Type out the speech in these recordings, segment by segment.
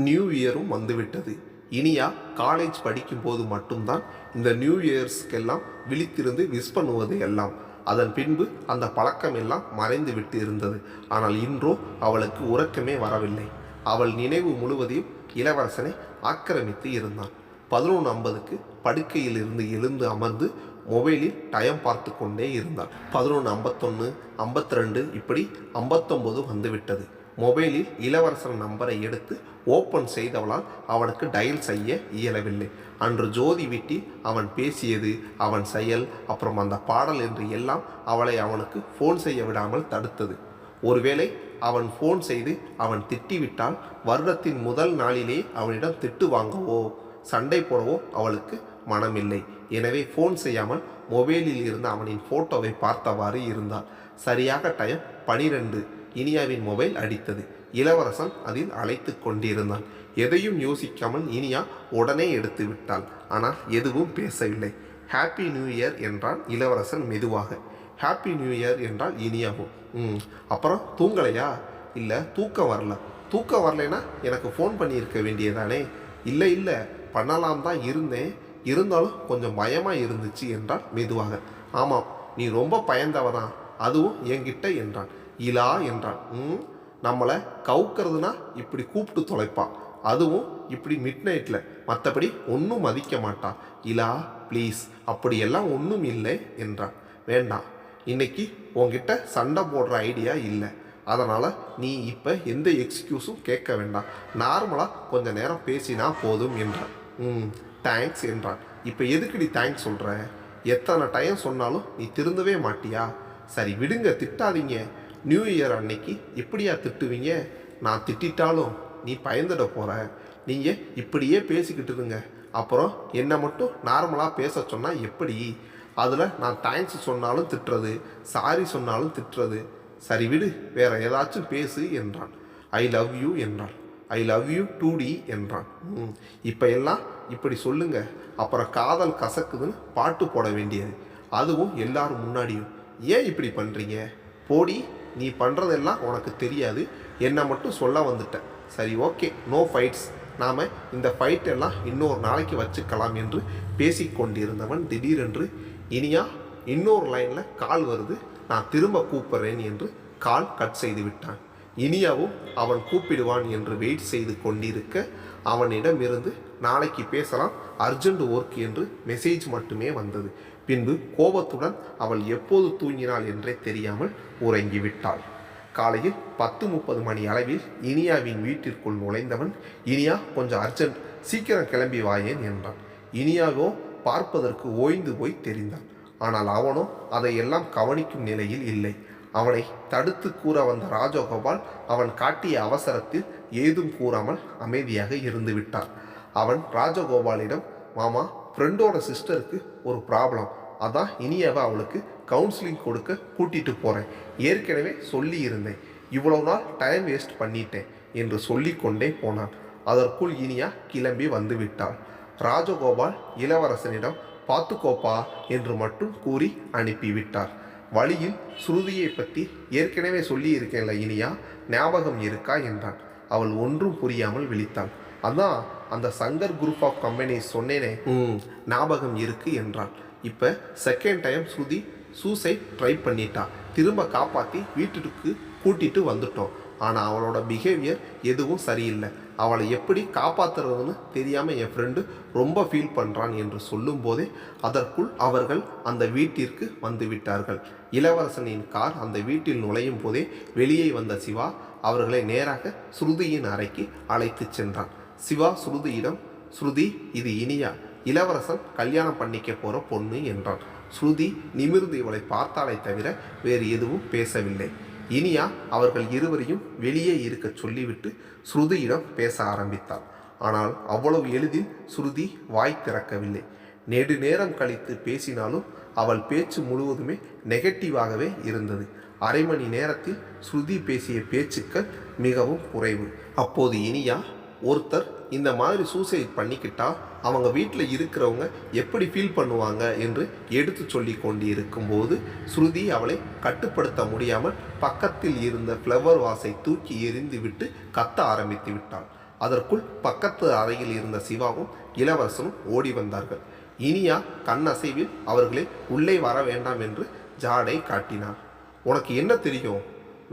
New இயரும் வந்துவிட்டது. Iniya college படிக்கும்போது மட்டும்தான் இந்த நியூ இயர்ஸ்க்கெல்லாம் விழித்திருந்து விஷ் பண்ணுவது எல்லாம். அதன் பின்பு அந்த பழக்கம் எல்லாம் மறைந்து விட்டு இருந்தது. ஆனால் இன்றோ அவளுக்கு உறக்கமே வரவில்லை. அவள் நினைவு முழுவதையும் இளவரசனை ஆக்கிரமித்து இருந்தான். 11:50க்கு படுக்கையில் இருந்து எழுந்து அமர்ந்து மொபைலில் டைம் பார்த்து கொண்டே இருந்தாள். 11:51, 52, இப்படி 59 வந்துவிட்டது. மொபைலில் இளவரசன் நம்பரை எடுத்து ஓப்பன் செய்தவளால் அவனுக்கு டயல் செய்ய இயலவில்லை. அன்று ஜோதி வீட்டில் அவன் பேசியது, அவன் செயல், அப்புறம் அந்த பாடல் என்று எல்லாம் அவளை அவனுக்கு ஃபோன் செய்ய விடாமல் தடுத்தது. ஒருவேளை அவன் ஃபோன் செய்து அவன் திட்டிவிட்டால் வருடத்தின் முதல் நாளிலே அவனிடம் திட்டு வாங்கவோ சண்டை போடவோ அவளுக்கு மனமில்லை. எனவே ஃபோன் செய்யாமல் மொபைலில் இருந்த அவனின் ஃபோட்டோவை பார்த்தவாறு இருந்தாள். சரியாக டைம் 12. இனியாவின் மொபைல் அடித்தது. இளவரசன் அதில் அழைத்து கொண்டிருந்தான். எதையும் யோசிக்காமல் இனியா உடனே எடுத்து விட்டாள். ஆனால் எதுவும் பேசவில்லை. ஹாப்பி நியூ இயர் என்றான் இளவரசன் மெதுவாக. ஹாப்பி நியூ இயர் என்றால் இனியாவும். அப்புறம் தூங்கலையா? இல்லை, தூக்கம் வரல. தூக்கம் வரலைன்னா எனக்கு ஃபோன் பண்ணியிருக்க வேண்டியதானே? இல்லை பண்ணலாம் தான் இருந்தேன், இருந்தாலும் கொஞ்சம் பயமாக இருந்துச்சு என்றான் மெதுவாக. ஆமாம், நீ ரொம்ப பயந்தவதான், அதுவும் என்கிட்ட என்றான். இலா என்றான். நம்மளை கவுக்கிறதுனா இப்படி கூப்பிட்டு தொலைப்பான், அதுவும் இப்படி மிட் நைட்டில். மற்றபடி ஒன்றும் மதிக்க மாட்டான். இலா ப்ளீஸ், அப்படியெல்லாம் ஒன்றும் இல்லை என்றான். வேண்டாம், இன்னைக்கு உங்ககிட்ட சண்டை போடுற ஐடியா இல்லை. அதனால் நீ இப்போ எந்த எக்ஸ்கியூஸும் கேட்க வேண்டாம். நார்மலாக கொஞ்ச நேரம் பேசினா போதும் என்றான். தேங்க்ஸ் என்றான். இப்போ எதுக்குடி தேங்க்ஸ் சொல்கிற? எத்தனை டைம் சொன்னாலும் நீ திருந்தவே மாட்டியா? சரி விடுங்க, திட்டாதீங்க. நியூ இயர் அன்னைக்கு எப்படியா திட்டுவீங்க? நான் திட்டாலும் நீ பயந்துட போகிற. நீங்கள் இப்படியே பேசிக்கிட்டு இருங்க. அப்புறம் என்னை மட்டும் நார்மலாக பேச சொன்னால் எப்படி? அதில் நான் தேங்க்ஸ் சொன்னாலும் திட்டுறது, சாரி சொன்னாலும் திட்டுறது. சரி விடு, வேற ஏதாச்சும் பேசு என்றான். ஐ லவ் யூ என்றான். ஐ லவ் யூ 2D என்றான். இப்போ எல்லாம் இப்படி சொல்லுங்க, அப்புறம் காதல் கசக்குதுன்னு பாட்டு போட வேண்டியது, அதுவும் எல்லாரும் முன்னாடியும். ஏன் இப்படி பண்ணுறீங்க? போடி, நீ பண்ணுறதெல்லாம் உனக்கு தெரியாது, என்னை மட்டும் சொல்ல வந்துட்ட. சரி ஓகே, நோ ஃபைட்ஸ். நாம் இந்த ஃபைட் எல்லாம் இன்னொரு நாளைக்கு வச்சுக்கலாம் என்று பேசிக்கொண்டிருந்தவன் திடீரென்று இனியா இன்னொரு லைனில் கால் வருது, நான் திரும்ப கூப்பிட்றேன் என்று கால் கட் செய்து விட்டான். இனியாவும் அவன் கூப்பிடுவான் என்று வெயிட் செய்து கொண்டிருக்க அவனிடமிருந்து நாளைக்கு பேசலாம், அர்ஜென்ட் ஒர்க் என்று மெசேஜ் மட்டுமே வந்தது. பின்பு கோபத்துடன் அவள் எப்போது தூங்கினாள் என்றே தெரியாமல் உறங்கிவிட்டாள். காலையில் 10:30 மணி அளவில் இனியாவின் வீட்டிற்குள் நுழைந்தவன், இனியா கொஞ்சம் அர்ஜென்ட், சீக்கிரம் கிளம்பி வாயேன் என்றான். இனியாவோ பார்ப்பதற்கு ஓய்ந்து போய் தெரிந்தான். ஆனால் அவனோ அதையெல்லாம் கவனிக்கும் நிலையில் இல்லை. அவனை தடுத்து கூற வந்த ராஜகோபால் அவன் காட்டிய அவசரத்தில் ஏதும் கூறாமல் அமைதியாக இருந்து விட்டான். அவன் ராஜகோபாலிடம், மாமா, ஃப்ரெண்டோட சிஸ்டருக்கு ஒரு ப்ராப்ளம், அதான் இனியாவை அவளுக்கு கவுன்சிலிங் கொடுக்க கூட்டிகிட்டு போகிறேன். ஏற்கனவே சொல்லி இருந்தேன், இவ்வளோ நாள் டைம் வேஸ்ட் பண்ணிட்டேன் என்று சொல்லி கொண்டே போனான். அதற்குள் இனியா கிளம்பி வந்து விட்டாள். ராஜகோபால் இளவரசனிடம் பார்த்துக்கோப்பா என்று மட்டும் கூறி அனுப்பிவிட்டார். வழியில் ஸ்ருதியை பற்றி ஏற்கனவே சொல்லி இருக்கேன்ல இனியா, ஞாபகம் இருக்கா என்றான். அவள் ஒன்றும் புரியாமல் விழித்தாள். அதான் அந்த சங்கர் குரூப் ஆஃப் கம்பெனிஸ் சொன்னேனே, ஞாபகம் இருக்கு என்றான். இப்போ செகண்ட் டைம் ஸ்ருதி சூசைட் ட்ரை பண்ணிட்டா, திரும்ப காப்பாற்றி வீட்டுக்கு கூட்டிட்டு வந்துட்டோம். ஆனால் அவளோட பிஹேவியர் எதுவும் சரியில்லை. அவளை எப்படி காப்பாற்றுறதுன்னு தெரியாமல் என் ஃப்ரெண்டு ரொம்ப ஃபீல் பண்ணுறான் என்று சொல்லும் போதே அதற்குள் அவர்கள் அந்த வீட்டிற்கு வந்து விட்டார்கள். இளவரசனின் கார் அந்த வீட்டில் நுழையும் போதே வெளியே வந்த சிவா அவர்களை நேராக ஸ்ருதியின் அறைக்கு அழைத்து சென்றான். சிவா ஸ்ருதியிடம், ஸ்ருதி, இது இனியா, இளவரசன் கல்யாணம் பண்ணிக்க போகிற பொண்ணு என்றான். ஸ்ருதி நிமிர்ந்து இவளை பார்த்தாலே தவிர வேறு எதுவும் பேசவில்லை. இனியா அவர்கள் இருவரையும் வெளியே இருக்க சொல்லிவிட்டு ஸ்ருதியிடம் பேச ஆரம்பித்தாள். ஆனால் அவ்வளவு எளிதில் ஸ்ருதி வாய் திறக்கவில்லை. நெடுநேரம் கழித்து பேசினாலும் அவள் பேச்சு முழுவதுமே நெகட்டிவாகவே இருந்தது. அரை மணி நேரத்தில் ஸ்ருதி பேசிய பேச்சுக்கள் மிகவும் குறைவு. அப்போது இனியா, ஒருத்தர் இந்த மாதிரி சூசைட் பண்ணிக்கிட்டா அவங்க வீட்டில் இருக்கிறவங்க எப்படி ஃபீல் பண்ணுவாங்க என்று எடுத்து சொல்லி கொண்டு இருக்கும்போது ஸ்ருதி அவளை கட்டுப்படுத்த முடியாமல் பக்கத்தில் இருந்த ஃப்ளவர் வாஸை தூக்கி எறிந்து விட்டு கத்த ஆரம்பித்து விட்டாள். அதற்குள் பக்கத்து அறையில் இருந்த சிவாவும் இளவரசனும் ஓடி வந்தார்கள். இனியா கண்ணசைவில் அவர்களை உள்ளே வர வேண்டாம் என்று ஜாடை காட்டினார். உனக்கு என்ன தெரியும்?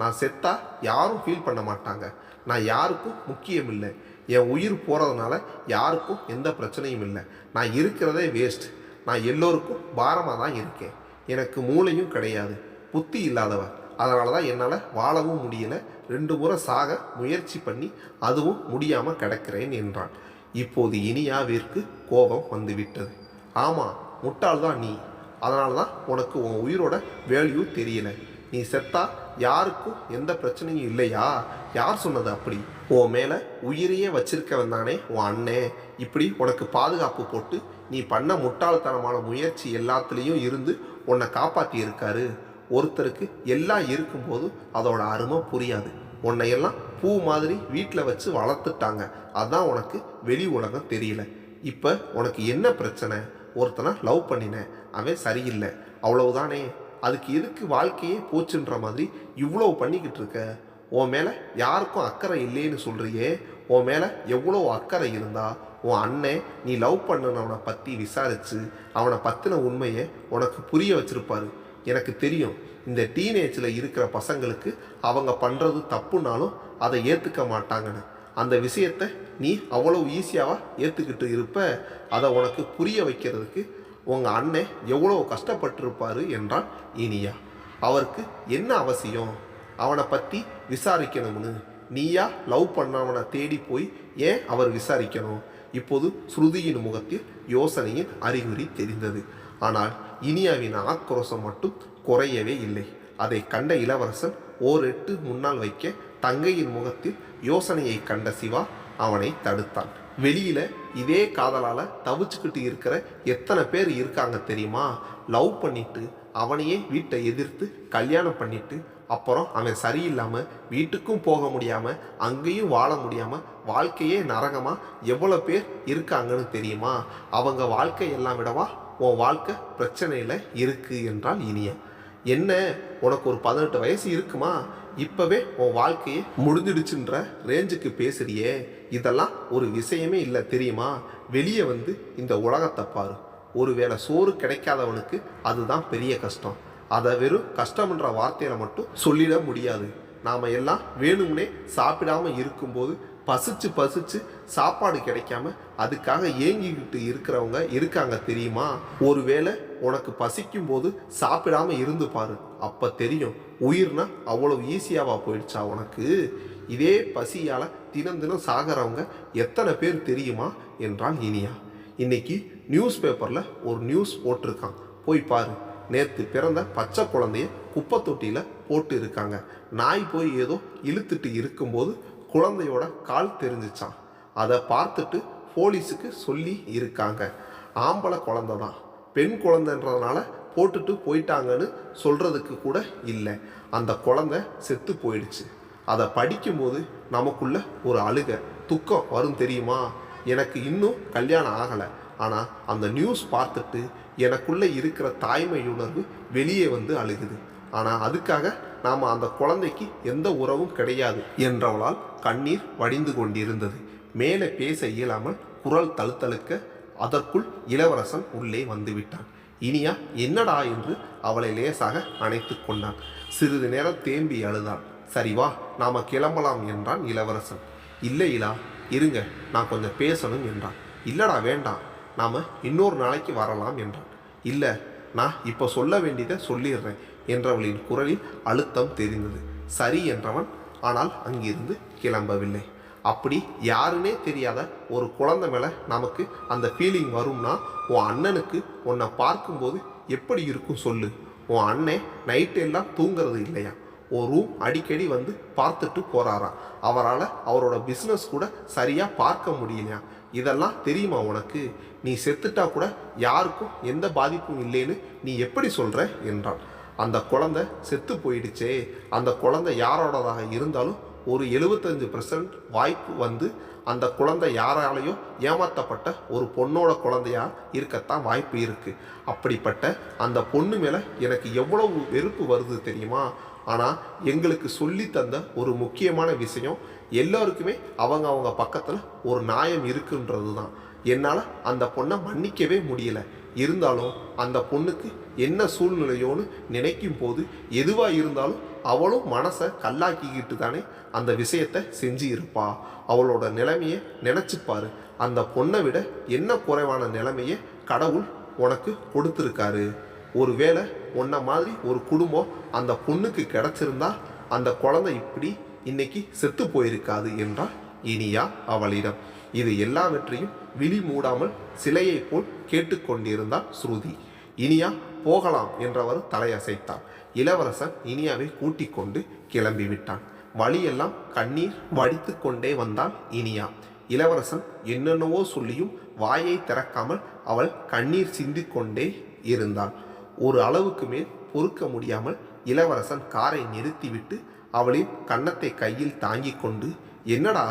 நான் செத்தா யாரும் ஃபீல் பண்ண மாட்டாங்க. நான் யாருக்கும் முக்கியம் இல்லை. என் உயிர் போகிறதுனால யாருக்கும் எந்த பிரச்சனையும் இல்லை. நான் இருக்கிறதே வேஸ்ட். நான் எல்லோருக்கும் பாரமாக தான் இருக்கேன். எனக்கு மூளையும் கிடையாது, புத்தி இல்லாதவர். அதனால தான் என்னால் வாழவும் முடியல. 2 முறை சாக முயற்சி பண்ணி அதுவும் முடியாமல் கிடக்கிறேன் என்றான். இப்போது இனியாவிற்கு கோபம் வந்துவிட்டது. ஆமாம், முட்டாள்தான் நீ. அதனால தான் உனக்கு உன் உயிரோட வேல்யூ தெரியல. நீ செத்தா யாருக்கும் எந்த பிரச்சனையும் இல்லையா? யார் சொன்னது அப்படி? உன் மேலே உயிரையே வச்சிருக்கவன் தானே உன் அண்ணே. இப்படி உனக்கு பாதுகாப்பு போட்டு நீ பண்ண முட்டாள்தனமான முயற்சி எல்லாத்துலேயும் இருந்து உன்னை காப்பாற்றி இருக்காரு. ஒருத்தருக்கு எல்லாம் இருக்கும்போது அதோட அருமை புரியாது. உன்னையெல்லாம் பூ மாதிரி வீட்டில் வச்சு வளர்த்துட்டாங்க. அதான் உனக்கு வெளி உலகம் தெரியல. இப்போ உனக்கு என்ன பிரச்சனை? ஒருத்தனை லவ் பண்ணினேன், அவன் சரியில்லை, அவ்வளவுதானே. அதுக்கு எதுக்கு வாழ்க்கையே போச்சுன்ற மாதிரி இவ்வளோ பண்ணிக்கிட்டு இருக்க? உன் மேலே யாருக்கும் அக்கறை இல்லைன்னு சொல்கிறியே. உன் மேலே எவ்வளோ அக்கறை இருந்தா உன் அண்ணன் நீ லவ் பண்ணனவனை பற்றி விசாரித்து அவனை பற்றின உண்மையை உனக்கு புரிய வச்சிருப்பாரு. எனக்கு தெரியும், இந்த டீனேஜில் இருக்கிற பசங்களுக்கு அவங்க பண்ணுறது தப்புனாலும் அதை ஏற்றுக்க மாட்டாங்கன்னு. அந்த விஷயத்தை நீ அவ்வளோ ஈஸியாக ஏற்றுக்கிட்டு இருப்ப. அதை உனக்கு புரிய வைக்கிறதுக்கு உங்கள் அண்ணன் எவ்வளோ கஷ்டப்பட்டிருப்பார் என்றான் இனியா. அவருக்கு என்ன அவசியம் அவனை பற்றி விசாரிக்கணும்னு? நீயா லவ் பண்ணவனை தேடி போய் ஏன் அவர் விசாரிக்கணும்? இப்போது ஸ்ருதியின் முகத்தில் யோசனையின் அறிகுறி தெரிந்தது. ஆனால் இனியாவின் ஆக்ரோஷம் மட்டும் குறையவே இல்லை. அதை கண்ட இளவரசன் ஓரெட்டு முன்னால் வைக்க தங்கையின் முகத்தில் யோசனையை கண்ட சிவா அவனை தடுத்தான். வெளியில இதே காதலால தவிச்சுக்கிட்டு இருக்கிற எத்தனை பேர் இருக்காங்க தெரியுமா? லவ் பண்ணிட்டு அவனையே வீட்டை எதிர்த்து கல்யாணம் பண்ணிட்டு அப்புறம் அவன் சரியில்லாமல் வீட்டுக்கும் போக முடியாமல் அங்கேயும் வாழ முடியாமல் வாழ்க்கையே நரகமாக எவ்வளோ பேர் இருக்காங்கன்னு தெரியுமா? அவங்க வாழ்க்கையெல்லாம் விடவா உன் வாழ்க்கை பிரச்சனையில் இருக்குது என்றால் இனியா. என்ன, உனக்கு ஒரு 18 வயசு இருக்குமா? இப்போவே உன் வாழ்க்கையே முடிஞ்சிடுச்சுன்ற ரேஞ்சுக்கு பேசுறியே. இதெல்லாம் ஒரு விஷயமே இல்லை தெரியுமா? வெளியே வந்து இந்த உலகத்தை பாரு. ஒருவேளை சோறு கிடைக்காதவனுக்கு அதுதான் பெரிய கஷ்டம். அதை வெறும் கஷ்டம்ன்ற வார்த்தையில் மட்டும் சொல்லிட முடியாது. நாம் எல்லாம் வேணும்னே சாப்பிடாம இருக்கும்போது பசிச்சு சாப்பாடு கிடைக்காம அதுக்காக ஏங்கிக்கிட்டு இருக்கிறவங்க இருக்காங்க தெரியுமா? ஒருவேளை உனக்கு பசிக்கும் போது சாப்பிடாம இருந்து பாரு, அப்போ தெரியும் உயிர்னா அவ்வளோ ஈஸியாவா போயிடுச்சா உனக்கு. இதே பசியால் தினம் சாகிறவங்க எத்தனை பேர் தெரியுமா என்றால் இனியா. இன்னைக்கு நியூஸ் பேப்பரில் ஒரு நியூஸ் போட்டிருக்கான், போய் பாரு. நேற்று பிறந்த பச்சை குழந்தைய குப்பை தொட்டியில் போட்டு இருக்காங்க. நாய் போய் ஏதோ இழுத்துட்டு இருக்கும்போது குழந்தையோட கால் தெரிஞ்சிச்சான். அதை பார்த்துட்டு போலீஸுக்கு சொல்லி இருக்காங்க. ஆம்பளை குழந்தை தான், பெண் குழந்தைன்றதுனால போட்டுட்டு போயிட்டாங்கன்னு சொல்கிறதுக்கு கூட இல்லை. அந்த குழந்தை செத்து போயிடுச்சு. அதை படிக்கும்போது நமக்குள்ள ஒரு அழுகை துக்கம் வரும் தெரியுமா? எனக்கு இன்னும் கல்யாணம் ஆகலை, ஆனால் அந்த நியூஸ் பார்த்துட்டு எனக்குள்ளே இருக்கிற தாய்மை உணர்வு வெளியே வந்து அழுகுது. ஆனால் அதுக்காக நாம் அந்த குழந்தைக்கு எந்த உறவும் கிடையாது என்றவளால் கண்ணீர் வடிந்து கொண்டிருந்தது. மேலே பேச இயலாமல் குரல் தழுத்தழுக்க அதற்குள் இளவரசன் உள்ளே வந்துவிட்டான். இனியா என்னடா என்று அவளை லேசாக அணைத்து கொண்டான். சிறிது நேரம் தேம்பி அழுதாள். சரி வா, நாம் கிளம்பலாம் என்றான் இளவரசன். இல்லை இலா, இருங்க, நான் கொஞ்சம் பேசணும் என்றான். இல்லடா வேண்டாம், நாம் இன்னொரு நாளைக்கு வரலாம் என்றான். இல்லை, நான் இப்போ சொல்ல வேண்டியதை சொல்லிடுறேன் என்றவளின் குரலில் அழுத்தம் தெரிந்தது. சரி என்றவன் ஆனால் அங்கிருந்து கிளம்பவில்லை. அப்படி யாருன்னே தெரியாத ஒரு குழந்தை மேலே நமக்கு அந்த ஃபீலிங் வரும்னா உன் அண்ணனுக்கு உன்னை பார்க்கும்போது எப்படி இருக்கும் சொல்லு. உன் அண்ணன் நைட்டு எல்லாம் தூங்குறது இல்லையா? ஒரு ரூம் அடிக்கடி வந்து பார்த்துட்டு போகிறாராம். அவரால் அவரோட பிஸ்னஸ் கூட சரியாக பார்க்க முடியலையா? இதெல்லாம் தெரியுமா உனக்கு? நீ செத்துட்டா கூட யாருக்கும் எந்த பாதிப்பும் இல்லைன்னு நீ எப்படி சொல்கிற என்றான். அந்த குழந்தை செத்து போயிடுச்சே, அந்த குழந்தை யாரோடதாக இருந்தாலும் ஒரு 75% வாய்ப்பு வந்து அந்த குழந்தை யாராலையோ ஏமாற்றப்பட்ட ஒரு பொண்ணோட குழந்தையா இருக்கத்தான் வாய்ப்பு இருக்குது. அப்படிப்பட்ட அந்த பொண்ணு மேலே எனக்கு எவ்வளவு வெறுப்பு வருது தெரியுமா? ஆனால் எங்களுக்கு சொல்லி தந்த ஒரு முக்கியமான விஷயம், எல்லோருக்குமே அவங்க அவங்க பக்கத்தில் ஒரு நியாயம் இருக்குன்றது தான். என்னால் அந்த பொண்ணை மன்னிக்கவே முடியல. இருந்தாலும் அந்த பொண்ணுக்கு என்ன சூழ்நிலையோன்னு நினைக்கும் போது எதுவாக இருந்தாலும் அவளும் மனசை கல்லாக்கிக்கிட்டு தானே அந்த விஷயத்தை செஞ்சு இருப்பா. அவளோட நிலைமையை நினச்சிப்பாரு. அந்த பொண்ணை விட என்ன குறைவான நிலைமையை கடவுள் உனக்கு கொடுத்துருக்காரு. ஒருவேளை உன்ன மாதிரி ஒரு குடும்பம் அந்த பொண்ணுக்கு கிடைச்சிருந்தா அந்த குழந்தை இப்படி இன்னைக்கு செத்து போயிருக்காது என்றார் இனியா அவளிடம். இது எல்லாவற்றையும் விழி மூடாமல் சிலையை போல் கேட்டுக்கொண்டிருந்தார் ஸ்ருதி. இனியா போகலாம் என்றவர் தலையசைத்தார். இளவரசன் இனியாவை கூட்டிக் கொண்டு கிளம்பிவிட்டான். வழியெல்லாம் கண்ணீர் வடித்து கொண்டே வந்தாள் இனியா. இளவரசன் என்னென்னவோ சொல்லியும் வாயை திறக்காமல் அவள் கண்ணீர் சிந்திக்கொண்டே இருந்தாள். ஒரு அளவுக்கு மேல் பொறுக்க முடியாமல் இளவரசன் காரை நிறுத்திவிட்டு அவளின் கன்னத்தை கையில் தாங்கி கொண்டு, என்னடா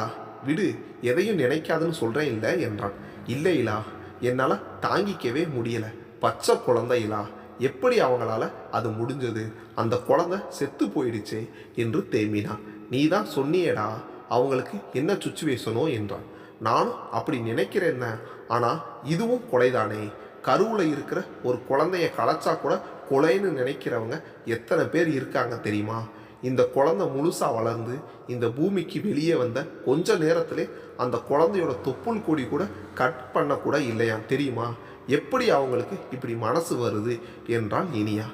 விடு, எதையும் நினைக்காதுன்னு சொல்கிறேன் இல்லை என்றான். இல்லை இலா, என்னால் தாங்கிக்கவே முடியலை. பச்சை குழந்தை இலா, எப்படி அவங்களால அது முடிஞ்சது? அந்த குழந்தை செத்து போயிடுச்சே என்று தேம்பினான். நீ தான் சொன்னியேடா அவங்களுக்கு என்ன சுச்சுவேஷனோ என்றான். நானும் அப்படி நினைக்கிறேன்ன, ஆனால் இதுவும் கொலைதானே. கருவில் இருக்கிற ஒரு குழந்தைய கலைச்சா கூட கொலைன்னு நினைக்கிறவங்க எத்தனை பேர் இருக்காங்க தெரியுமா? இந்த குழந்தை முழுசாக வளர்ந்து இந்த பூமிக்கு வெளியே வந்த கொஞ்ச நேரத்திலே அந்த குழந்தையோட தொப்புள் கொடி கூட கட் பண்ணக்கூட இல்லையா தெரியுமா? எப்படி அவங்களுக்கு இப்படி மனசு வருது என்றாள் இனியா.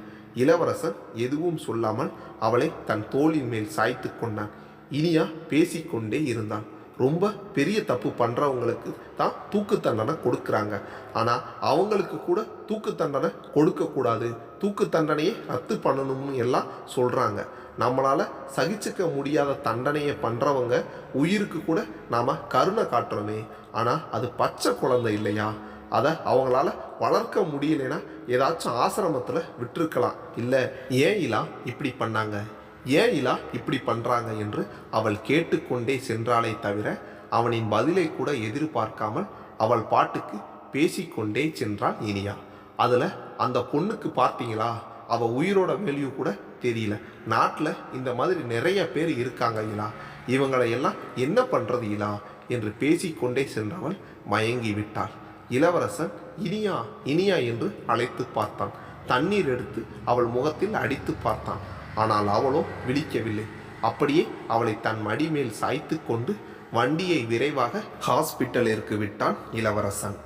இளவரசன் எதுவும் சொல்லாமல் அவளை தன் தோளின் மேல் சாய்த்து கொண்டான். இனியா பேசிக்கொண்டே இருந்தான். ரொம்ப பெரிய தப்பு பண்ணுறவங்களுக்கு தான் தூக்கு தண்டனை கொடுக்குறாங்க. ஆனால் அவங்களுக்கு கூட தூக்கு தண்டனை கொடுக்கக்கூடாது, தூக்கு தண்டனையை ரத்து பண்ணணும்னு எல்லாம் சொல்கிறாங்க. நம்மளால் சகிச்சுக்க முடியாத தண்டனையை பண்ணுறவங்க உயிருக்கு கூட நாம் கருணை காட்டுறோமே. ஆனால் அது பச்சை குழந்தை இல்லையா? அதை அவங்களால வளர்க்க முடியலைன்னா ஏதாச்சும் ஆசிரமத்தில் விட்டுருக்கலாம். இல்லை, ஏன் இலா இப்படி பண்ணாங்க, ஏன் இலா இப்படி பண்ணுறாங்க என்று அவள் கேட்டுக்கொண்டே சென்றாளே தவிர அவனின் பதிலை கூட எதிர்பார்க்காமல் அவள் பாட்டுக்கு பேசிக்கொண்டே சென்றாள் இனியா. அதில் அந்த பொண்ணுக்கு பார்த்தீங்களா, அவள் உயிரோட வேல்யூ கூட தெரியல. நாட்டில் இந்த மாதிரி நிறைய பேர் இருக்காங்க இலா, இவங்களை எல்லாம் என்ன பண்ணுறது இலா என்று பேசிக்கொண்டே சென்றவள் மயங்கி விட்டாள். இளவரசன் இனியா இனியா என்று அழைத்து பார்த்தான். தண்ணீர் எடுத்து அவள் முகத்தில் அடித்து பார்த்தான். ஆனால் அவளோ விழிக்கவில்லை. அப்படியே அவளை தன் மடி மேல் சாய்த்து கொண்டு வண்டியை விரைவாக ஹாஸ்பிட்டலிற்கு விட்டான் இளவரசன்.